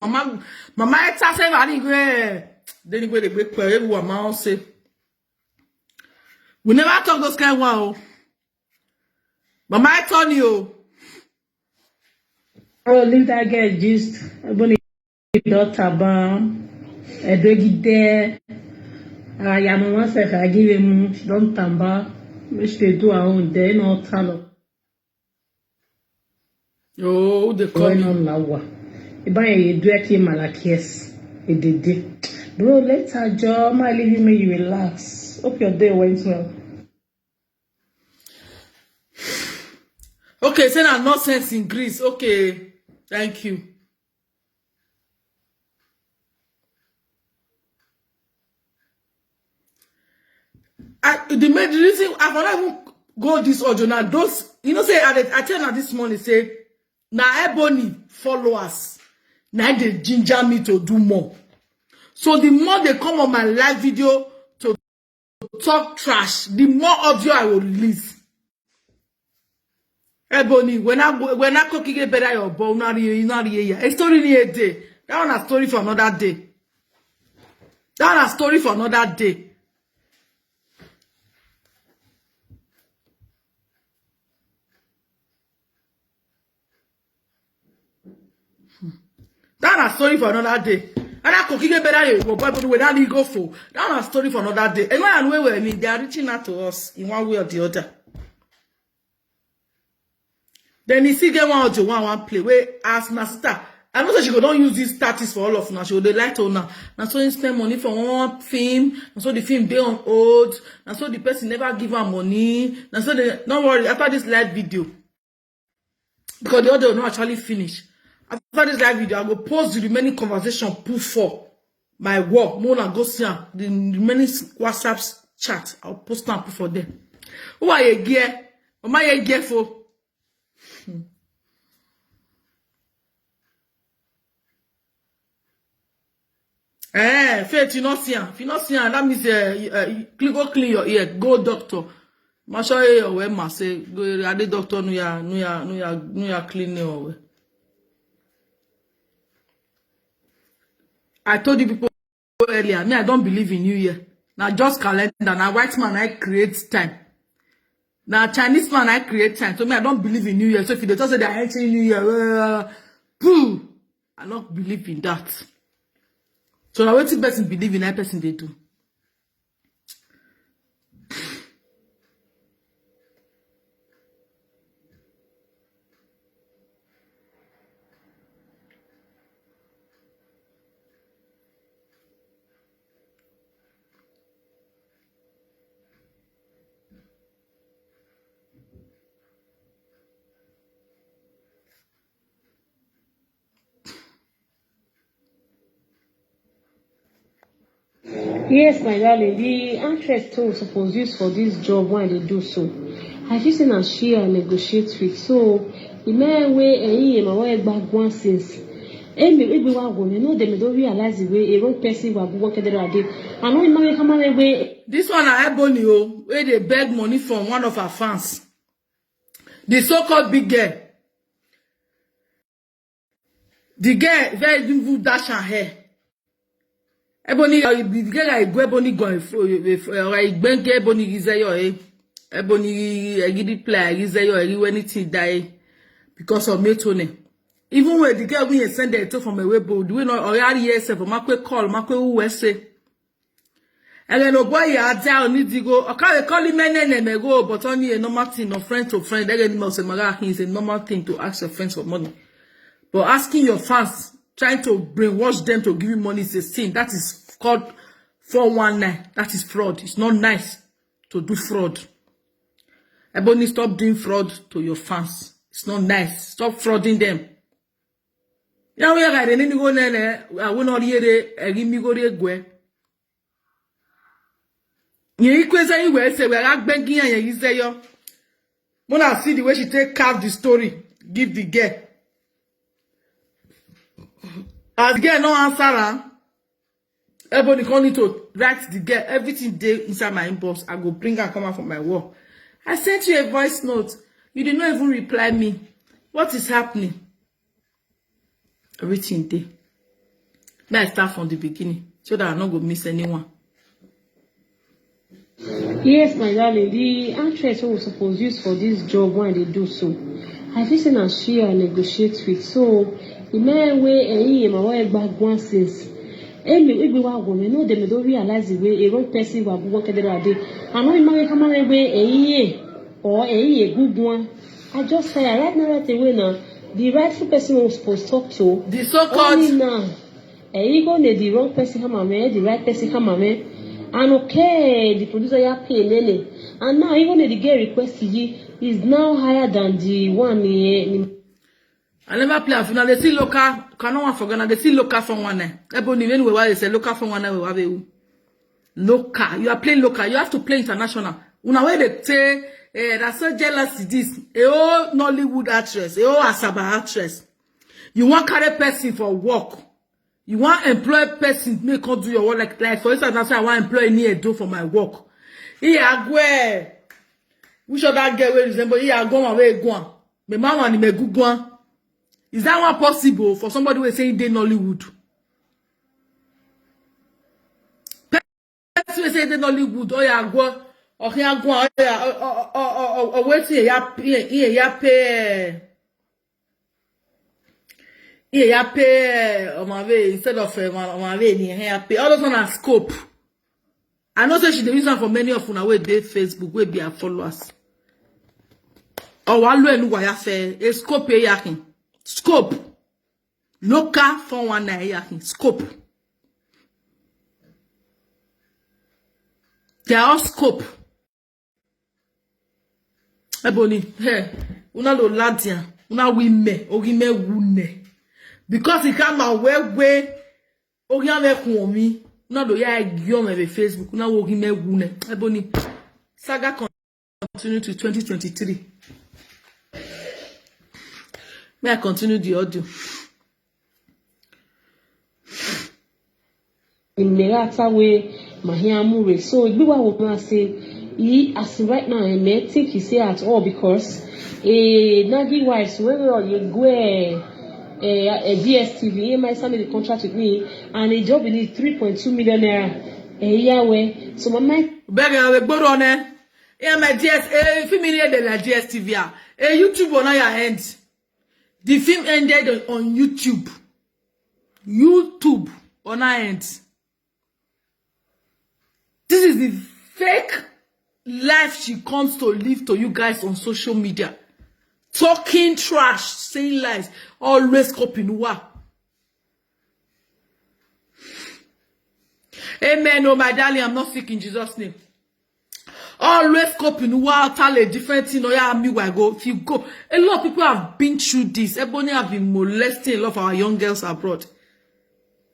mama eta se va ni gwe. Then go the break per mama say. We never talk those kind one. Oh. Mama I told you. Oh, leave that girl just about daughter bam. A doggy there. I am one self. I give him don't tamba. Which they do our own. They no talo. Oh, they call me. No lawa. If I do it in Malakias, it did. Bro, let her job. My leaving me, you relax. Hope your day went well. Okay, say that nonsense in Greece. Okay, thank you. The main reason I cannot even go this audio now. Those, you know, say I tell her this morning, say, now Ebony followers, now they ginger me to do more. So the more they come on my live video to talk trash, the more audio I will release. Ebony, when I cook it better your bone, not here. A story in a day. That one a story for another day. That one a story for another day. That one a story for another day. And I cook it better your bone when I go for. That one a story for another day. And when I mean, they are reaching out to us in one way or the other. Then you see get one play where as my sister. I know that she don't use these status for all of now. She would like to now. And so you spend money for one film. And so the film be on hold. And so the person never give her money. And so they don't worry after this live video. Because the other will not actually finish. After this live video, I will post the remaining conversation put for my work. More than go see her. The remaining WhatsApp chat. I'll post and put for them. Who are you gear? Am I a gear for? Faith, you not see her. If you not see her, that means go clean your ear. Go doctor. Ma show you your way, ma say go the doctor no ya clean your way. I told you people earlier, me I don't believe in New Year. Now just calendar. Now white man I create time. Now Chinese man I create time. So me I don't believe in New Year. So if they just say they are entering New Year, pooh, I don't believe in that. So now what person believe in that person they do. Yes, my darling, the actress too suppose use for this job when they do so. I just seen her share and negotiate with. So the man way my way back one since. Everyone you know them don't realize the way a wrong person will work the other day. I know you come away. This one I Ebony where they beg money from one of her fans. The so-called big girl. The girl very beautiful dash her hair. Ebony, the girl I go Ebony going for I bank Ebony is your Ebony gidi play is your anything die because of me Tony. Even when the girl we send it from a web do we not already yes for my call my who say. And then no boy ya down need to go. Okay, call him and go, but only a normal thing of friend to friend. Then must say is a normal thing to ask your friends for money. But asking your fans, trying to brainwash them to give you money is a sin. That is called 419. That is fraud. It's not nice to do fraud. Ebony, stop doing fraud to your fans. It's not nice. Stop frauding them. You know where I didn't go there. I will not hear it. Give me go there. You say you will say we are begging and you say yo. When I see the way she take carve the story, give the girl. As the girl no answer her, everybody come need to write the girl everything day inside my inbox. I go bring her come out from my work. I sent you a voice note. You did not even reply me. What is happening? Everything day. May I start from the beginning so that I not go miss anyone. Yes, my darling, the actress who was supposed to use for this job when they do so, I feel say na she I negotiate with. So the man wey my wife back one since. We wa women no dem don't realize the way a wrong person will work the other day. I know my come on way or a good one. I just say right now right away now the rightful person was supposed to talk to. The so-called now. Go the wrong person come the right person come and okay, the producer ya pay Lele. And now even the girl request is now higher than the one I never play a final. They see local. Cannot one forget. They see local from one. Ebony when we were say local from one. We have a local. You are playing local. You have to play international. Una way they say that's so jealous. This a old Nollywood actress, a old Asaba actress. You want carry person for work. You want employ person make come do your work like for instance, that's why I want employ near do for my work. Here go. Which other girl will resemble? Here go my way go. Me mama ni me good one. Is that one possible for somebody who is saying they Nollywood? Person who say they Nollywood, oh yeah, go, or here go, or wait here, ya pay, my way instead of my way here pay. All those one are scope. I know say she the reason for many of una wey dey Facebook wey be her followers. Or one lo enu wa ya fe, a scope yakin. Scope. Local 419 yakin. Scope. They are all scope. Ebony, hey, una lo ladia, una wime, ogime wune. Because he come out way, ogime kuomi. Una do ya giom eve Facebook, una ogime wune. Ebony, saga continue to 2023. May I continue the audio? In Merata way, Mahiamure. So Biwa would say, he as right now, I may take his say at all because a Nagi wives, whether you go a DSTV, my son made a contract with me, and a job in it 3.2 million naira a year way. So my mind beg I go on eh. Yeah, my film ended like DSTV. YouTube on your end. The film ended on YouTube. YouTube on our end. This is the fake life she comes to live to you guys on social media. Talking trash, saying lies, always copying what. Amen. Oh, my darling, I'm not sick in Jesus' name. Always copying what, tell a different thing. Oh, yeah, me where I go. If you go, a lot of people have been through this. Ebony have been molesting a lot of our young girls abroad.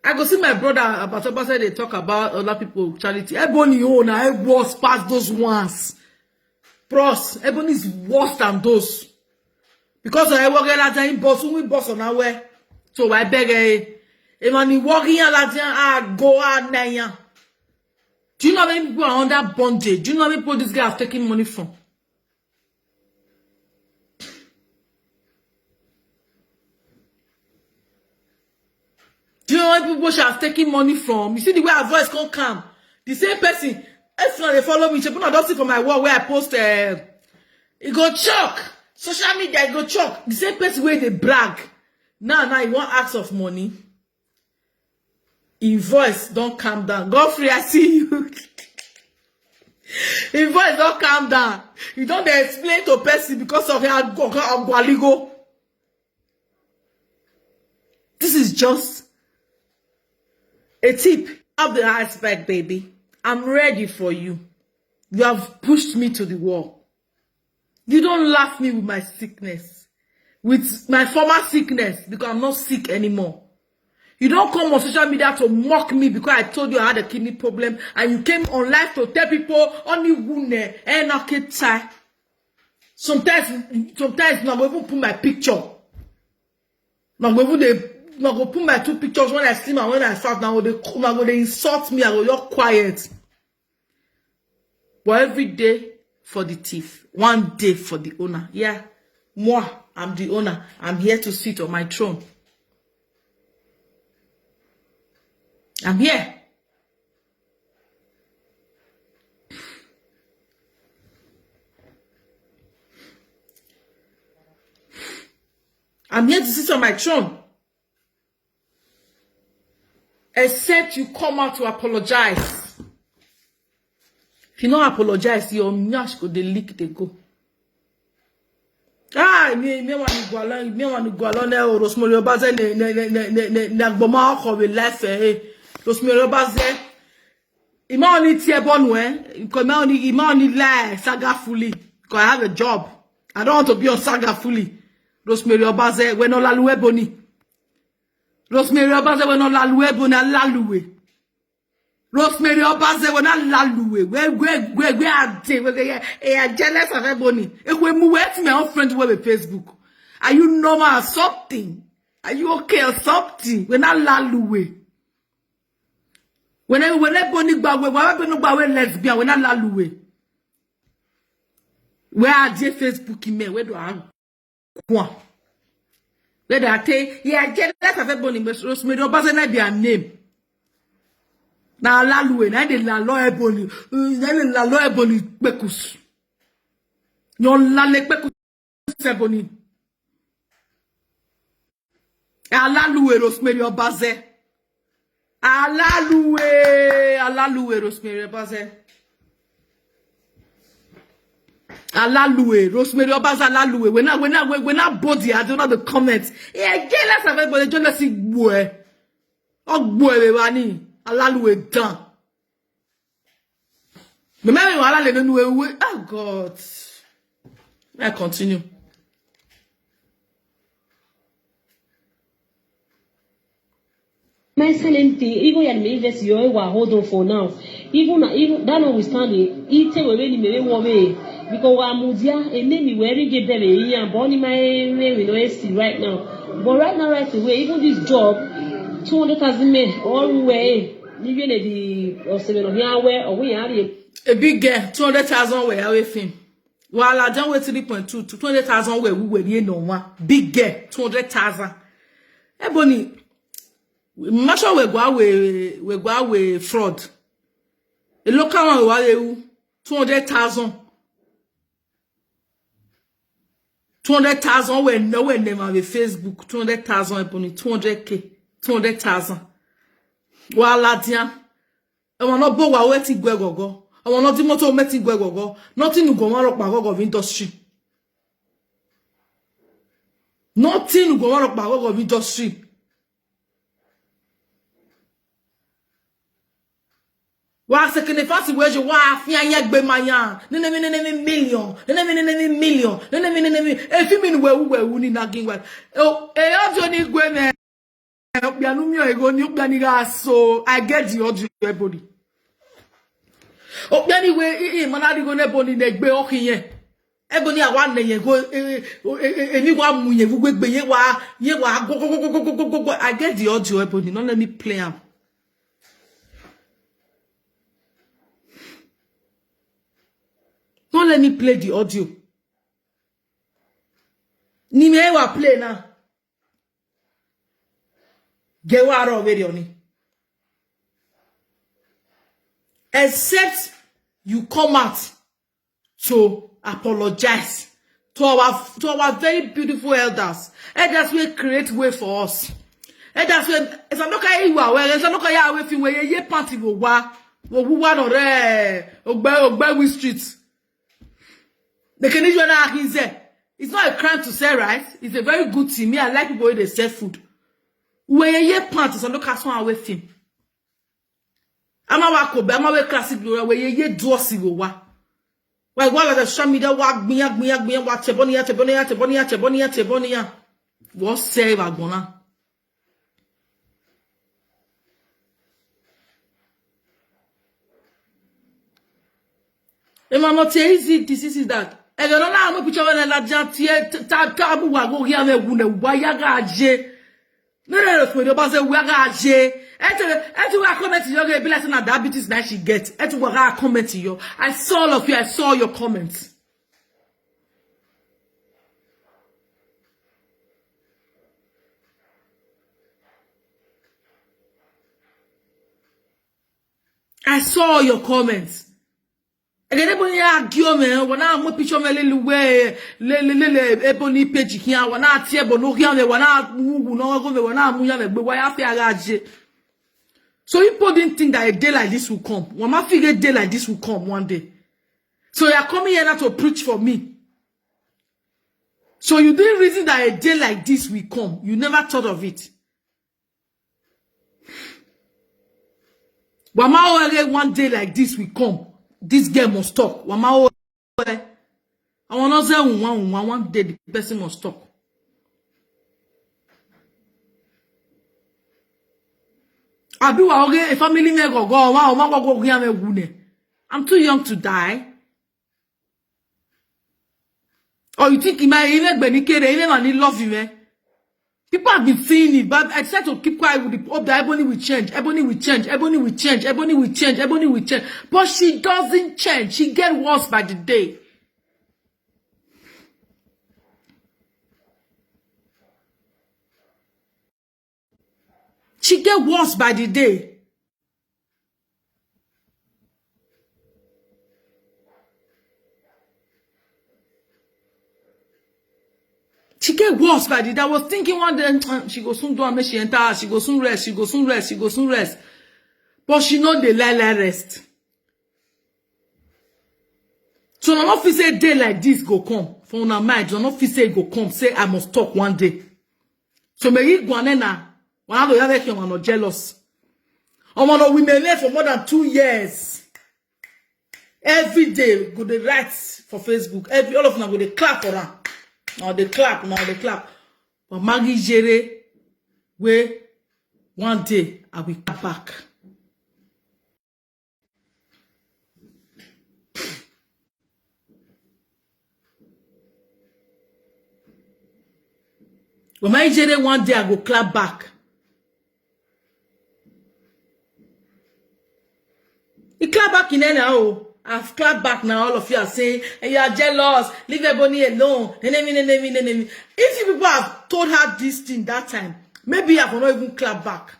I go see my brother about say they talk about other people charity. Ebony own I was past those ones. Pros, Ebony is worse than those. Because I work at that boss, we boss on our way. So I beg a man working at that go out now. Do you know how many people are under bondage? Do you know how many people this guy has taken money from? Do you know how many people she has taken money from? You see the way her voice can't come. The same person, if they follow me, she put don't see for my wall where I post it go choke. Social media, it go choke. The same person where they brag. Now, you want acts of money. In voice, don't calm down. Godfrey, I see you. In voice, don't calm down. You don't explain to person because of your go. This is just a tip of the iceberg, baby. I'm ready for you. You have pushed me to the wall. You don't laugh me with my sickness. With my former sickness, because I'm not sick anymore. You don't come on social media to mock me because I told you I had a kidney problem and you came on live to tell people only wounded and not tie. Sometimes not even put my picture. Not go put my two pictures when I slim and when I fat. Now they insult me. I go you're quiet. But every day for the thief, one day for the owner. Yeah, moi, I'm the owner. I'm here to sit on my throne. I'm here. I'm here to sit on my throne. Except you come out to apologize. If you don't apologize, your nyash go the leak they go. Ah, me want to go along there. Rosemary Obaze ne gboma ko we life Rosemary Obaze. Ima only tie bonwe. Ima only lie saga fully. Because I have a job. I don't want to be on saga fully. Rosemary Obaze we no laluwe boni. Rosemary Obaze we no laluwe boni laluwe. Rosemary Obaze we not laluwe. We are jealous of everybody. If we move to my own friends with Facebook, are you normal or something? Are you okay or something? We not laluwe. When everybody bawe lesbian, we not laluwe. Where are the Facebook email? Where do I go? Where do I say? Yeah, jealous of everybody. Rosemary Obaze not be a name. Na laluwe na de la lo eboni na lo eboni pekus yon la le pekus eboni alaluwe Rosemary Obaze alaluwe Rosemary Obaze alaluwe Rosemary Obaze alaluwe we na body I don't know the comments yeah jealous of everybody jealous igbo ogbo e wa ni alaluwe dan. Oh God. I continue. My selling thing, even when me invest your way, hold on for now. Even that notwithstanding, it take away the me way because Amudia and name where we get them here, born my way we know see right now. But right now, right away, even this job, 200,000 men all way. Even the 7 here where we are a big girl, 200,000 where away film. While I don't wait 3.2 to 200,000 where we were here no one. Big girl, 200,000. Ebony, much of we go away fraud. A local one where 200,000. 200,000 where no one name on Facebook. 200,000 ebony 200k 200,000. Wala dia. E won no bo wa we ti gwe gogo. E won no ti moto me ti gwe gogo. Nothing go wan rock pa gogo of industry. Nothing go wan rock pa gogo of industry. Wa se kene fasi weje wa afia yegbe maya. Nene million. Nene million. E fi mi ni we ni na ginwa. O e ojo ni gwe ne. So I get the audio everybody. Oh, anyway, manadi go neboni negbe okiye. Ebony awa neye go eni wa munye gbe ye wa go. I get the audio everybody. Don't let me play am. Don't let me play the audio. Ni me wa play now. Gewaro verioni. Except you come out to apologize to our very beautiful elders. Elders will create way for us. Elders will it's not okay you are well, it's not okay ya we fi we ye party wo wa no re ogbe street. The Canadian it's not a crime to say, right? It's a very good thing. Me, I like people when they sell food. Where ye plant is on castle away film. Ama wa ko be ama we classic glory where ye do si wo wa. Why the social media wa gbiyan wa tebonia. What say wa gona? E ma not easy this is that. E go na mo picture when la jantie tabu wa go ria me wu na wa ya ga je. No, Rosemary Obaze we ga je. Etu wa comment yo be like na diabetes na she get. Etu wa ga comment yo. I saw all of you. I saw your comments. I saw your comments. Again, ebony argue me. Wana mo picture me le ebony page here. Wana tie bono here me. Wana mugu no go me. Wana muya me. But why I feel agaje? So people didn't think that a day like this will come. Wama figure a day like this will come one day. So you are coming here now to preach for me. So you didn't reason that a day like this will come. You never thought of it. Wama one day like this will come. This girl must stop. Wama I want to say one day the person must stop. Abi wa oge a family me go go I'm too young to die. Or you think even benikere even man love you, man? People have been seeing it, but I decided to keep quiet with the hope that Ebony will change. Ebony will change. Ebony will change. Ebony will change. Ebony will change. But she doesn't change. She gets worse by the day. She gets worse by the day. She get worse by the day. I was thinking one day, she go soon do and make she enter. She go soon rest. She go soon rest. She go soon rest. But she know the lie rest. So no not feel say a day like this go come. For una mind, no not feel say it go come. Say I must talk one day. So me you go na. When I don't have you, not jealous. We may live for more than 2 years. Every day, go the write for Facebook. All of them go they clap for her. Now they clap, now they clap. But Maggie Jere, where one day I will come back. But Maggie Jere, one day I go clap back. He clap back in there now. I've clapped back now. All of you are saying, and you are jealous. Leave Ebony alone. If you people have told her this thing that time, maybe I will not even clap back.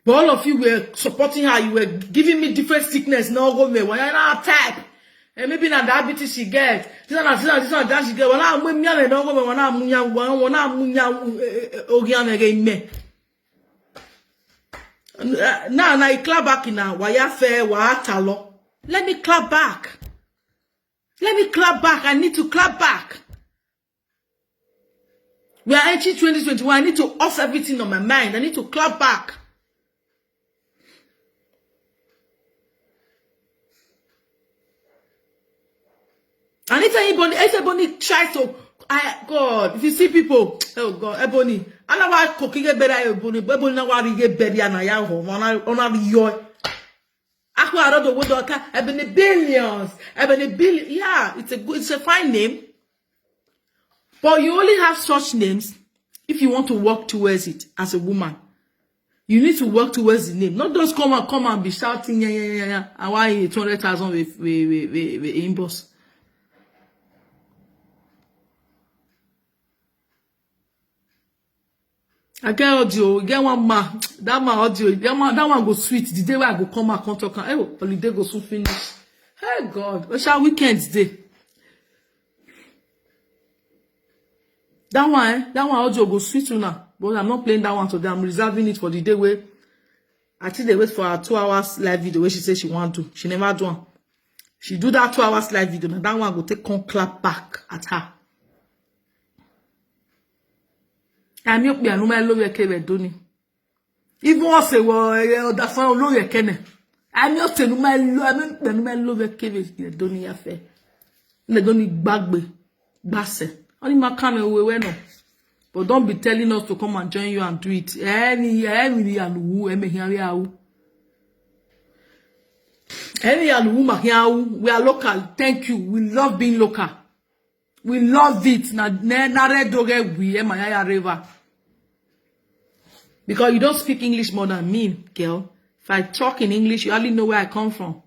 But all of you were supporting her. You were giving me different sickness. No go me. When I now type, and maybe na diabetes she get. This one that she get. When I munya no go me. When I munya ogian again me. Now I clap back in now. Why fair? Why talo? Let me clap back. Let me clap back. I need to clap back. We are entering 2021. I need to off everything on my mind. I need to clap back. And if anybody tries to, God, if you see people, oh God, Ebony, I know why cooking a better Ebony now why get better and I have on your. I don't know what Ebony billions, Ebony billion. Yeah, it's a fine name, but you only have such names if you want to work towards it as a woman. You need to work towards the name, not just come and be shouting yeah. I want 200,000 with inbox. I get audio, get one man, that man audio, that one go sweet. The day where I go come and come talk, hey, holiday go soon finish. Hey God, what shall weekends day? That one audio go sweet now. But I'm not playing that one today. I'm reserving it for the day where I think they wait for her 2 hours live video where she says she want to. She never do one. She do that 2 hours live video. Now that one go take come clap back at her. I'm not going to be able even once say, well, that's why I'm not going to I'm not going to be able but don't be telling us to come and join you and do it. Any and we are local. Thank you. We love being local. We love it. Because you don't speak English more than me, girl. If I talk in English, you only know where I come from.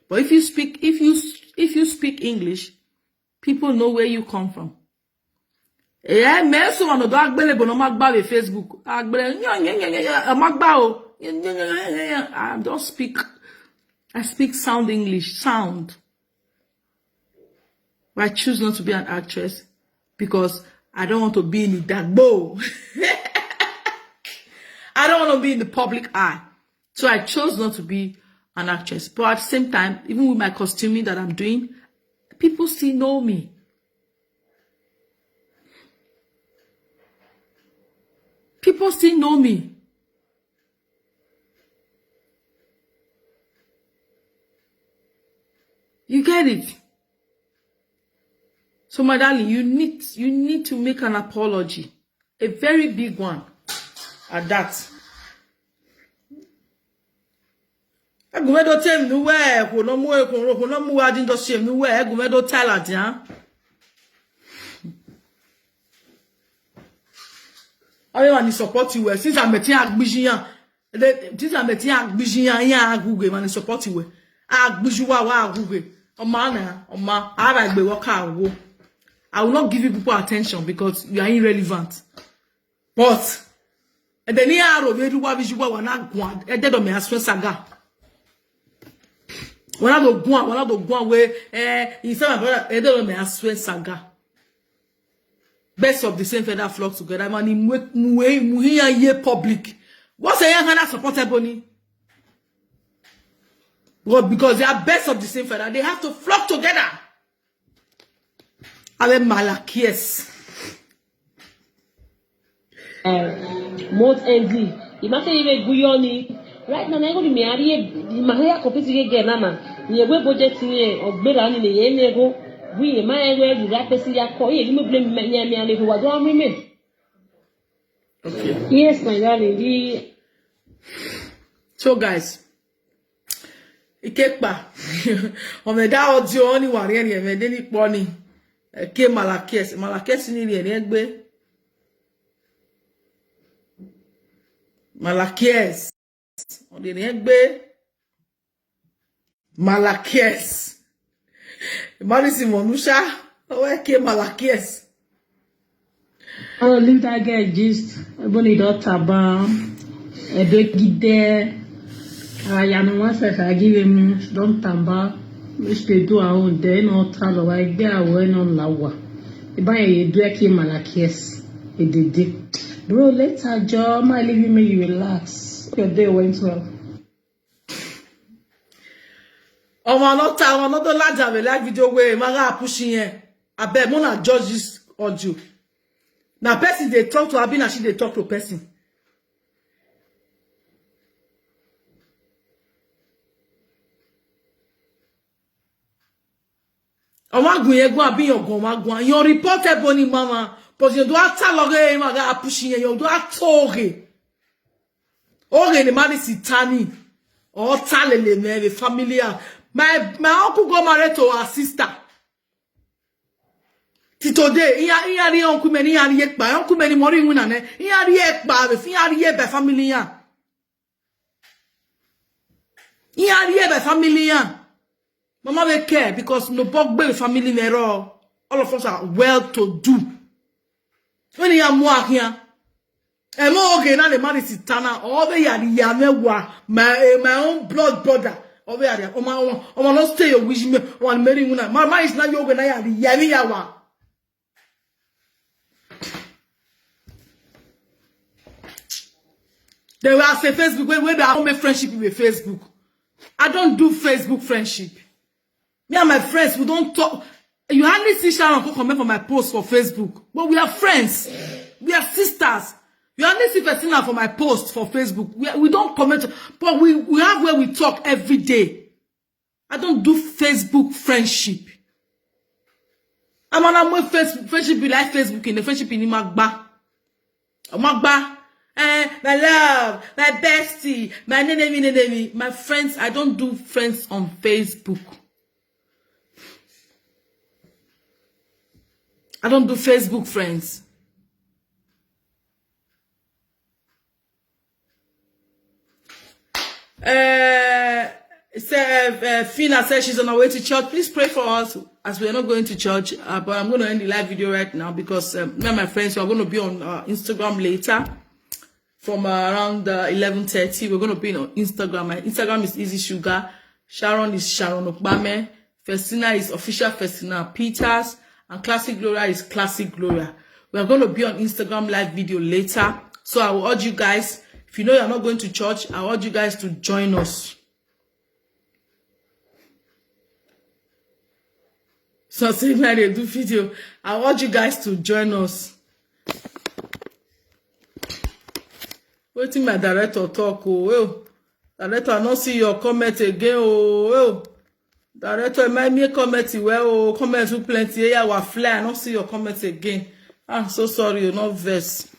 But if you speak English, people know where you come from. Yeah, me so on the Facebook. I don't speak. I speak sound English, sound. But I choose not to be an actress because I don't want to be in the dagbo. I don't want to be in the public eye. So I chose not to be an actress. But at the same time, even with my costuming that I'm doing, people still know me. People still know me. You get it? So my darling, you need to make an apology. A very big one at that. Agumedo tell me where ko no mu adin do shame no where Agumedo tell at ya. I want to support you since I'm meeting Agbijian. Since I'm meeting Agbijian ya Aguge man support you. Agbijuwa wa Aguge. Oma ara gbe worker wo. I will not give you people attention because you are irrelevant. But and then here we do what visual wa na gwan e dedo me aswe saga. Wana do gwan we he say my brother e dedo me aswe saga. Best of the same feather flock together man mu ye public. What's a young Hannah support Ebony? Well, because they are best of the same feather, they have to flock together. Avec Malakies. Most envy. Imagine even Guyoni. Right now, I'm going to marry Maria Copisi Ganama. You will budget or Belan in the Yenego. We, my way, the Rapesia Coy, you will blame me who was on women. Okay. Yes, my darling. So, guys. Ikekpa. Omeda audio oni wari eni emede ni poni. Ke Malakies ni ri eni egbe. Malakies. Odi eni egbe. Malakies. Imani si monusha. Owe ke Malakies. Oh, leave that guy just Ebony daughter bam. Ebegide. I give him don't tamba. Which they do our own day, no travel. I get away on lawa. If I do a key Malakies, it did. Bro, later, Joe, my leaving me, you relax. Your day went well. Oh, man, not the lads have a like video where Mara pushing here. I bet Mona judge this audio. Now, person they talk to Abina, she they talk to person. You report Ebony mama, but you do not tell her maga pushing you do not talk. The man is Itani or Talele me familiar. My uncle got married to her sister. Today, he had uncle many yet by uncle many more women. He had yet by the familiar. He had yet by familiar. Mama will care because no bog family nero. All of us are well to do. When you are more here, and more okay now the man is Tana, all the yamewa, my own blood brother. Over there, Oma not stay your wish me one marry una. Mama is not yoga na yami yawa. They will say Facebook where I don't make friendship with Facebook. I don't do Facebook friendship. Me and my friends, we don't talk. You hardly see Sharon comment on my post for Facebook. But we are friends. We are sisters. You hardly see Bettina for my post for Facebook. We don't comment. But we have where we talk every day. I don't do Facebook friendship. I'm on friendship be like Facebook in the friendship in Magba. Magba. My love, my bestie, my nene. My friends, I don't do friends on Facebook. I don't do Facebook friends. Fina says she's on her way to church. Please pray for us as we are not going to church. But I'm going to end the live video right now because me and my friends are going to be on Instagram later. from around 11:30. We're going to be on Instagram. My Instagram is Easy Sugar. Sharon is Sharon Okbame. Festina is official Festina Peters. And Classic Gloria is Classic Gloria. We are going to be on Instagram live video later. So I will urge you guys, if you know you're not going to church, I urge you guys to join us. So same when they do video, I urge you guys to join us. Waiting my director talk. Oh, director, I don't see your comment again. Oh, director, might me comment well. Comments with plenty. Yeah, we fly. I don't see your comment again. I'm so sorry. You're not versed.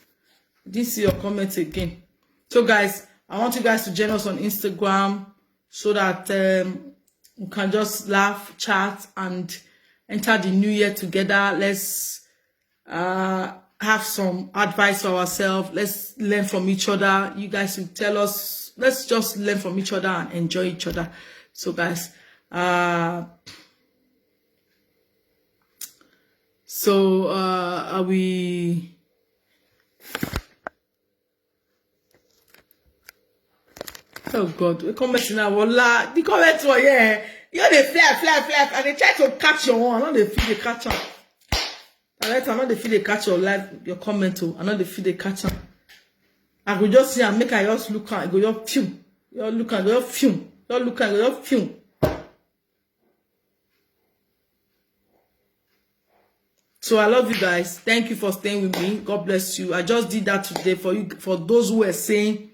Didn't see your comment again. So guys, I want you guys to join us on Instagram so that we can just laugh, chat, and enter the new year together. Let's have some advice for ourselves. Let's learn from each other. You guys will tell us. Let's just learn from each other and enjoy each other. So guys, are we? Oh God, the comments now, voila. The comments were yeah. You know they fly, and they try to catch your one. I know they feel they catch up. I know they feel they catch your live, your comment too. I know they feel they catch up. I go just see and make I just look and go just fume. You look and go just fume. You look and go just fume. So I love you guys. Thank you for staying with me. God bless you. I just did that today for you, for those who were saying,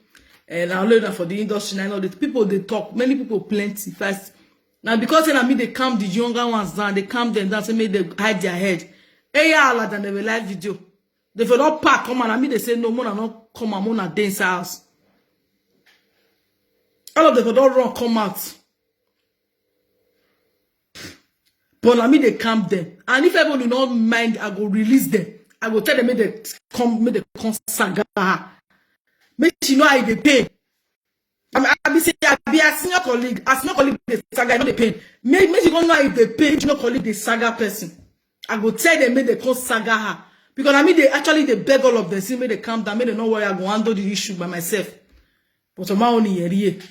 and I learned that for the industry. I know that people they talk. Many people plenty first. Now because then I mean they calm the younger ones down, they calm them down, so make they hide their head. Hey, yeah, than they will live video. They for not pack come and I mean they say no more not come and more dance house. All of them for don't run come out. But I mean they calm them. And if everyone do not mind, I go release them. I go tell them make they come saga. Make you know how they pay. I be a senior colleague. A senior colleague the saga not the pain. Make you don't know if they pay, you know colleague the saga person. I go tell them make they come saga her. Because I mean they actually they beg all of them, see make they calm down, make they know why I go handle the issue by myself. But Oma only yeriye.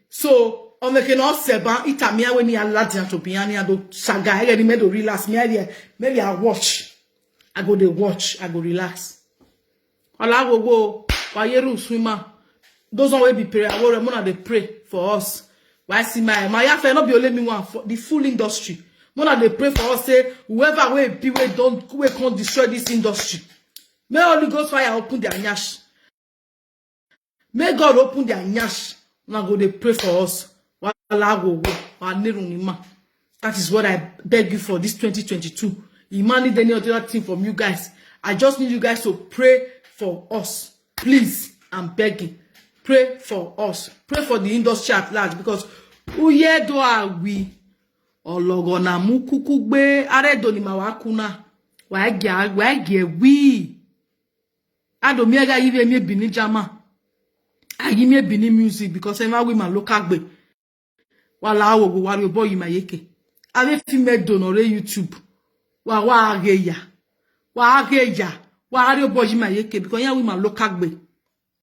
So on the cannot seba itamia when you alert to piano do saga I get me to relax. Maybe I watch. I go they watch, I go relax. All go wayeru swimmer. Those one will be prayer. I will mona they pray for us. Why see my yafe not be only me one for the full industry. Mona they pray for us say whoever will be we can't destroy this industry. May Holy Ghost fire open their nyash. May God open their nyash. Now go they pray for us. That is what I beg you for this 2022. You man need any other thing from you guys. I just need you guys to pray for us. Please, I'm begging. Pray for us. Pray for the industry at large because uye do we ologona mukukugbe aredo ni mawakuna wa ge we adomiega give me bini jama. I give me bini music because every we my local gbe. Wala wo go wari boy my yeke. Ave fi me donore YouTube. Wa ageya. Wa ario boy my yeke because ya we my local gbe.